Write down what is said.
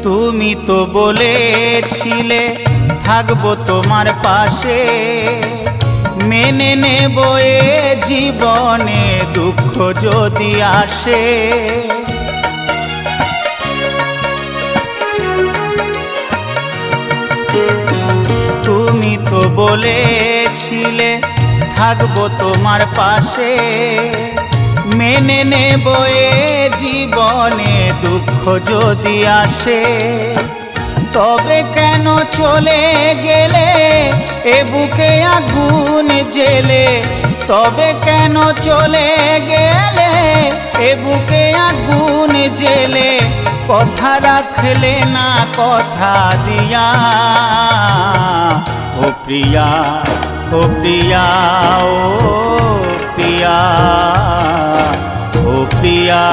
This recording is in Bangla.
তুমি তো বলেছিলে থাকবো তোমার পাশে, মেনে নেব এ জীবনে দুঃখ যদি আসে। তুমি তো বলেছিলে থাকবো তোমার পাশে, মেনে নেব এ জীবনে দুঃখ যদি আসে। তবে কেন চলে গেলে এ বুকে আগুন জেলে, তবে কেন চলে গেলে এ বুকে আগুন জেলে, কথা রাখলে না কথা দিয়া। ও প্রিয়া, ও প্রিয়া, ও প্রিয়া, ও প্রিয়া।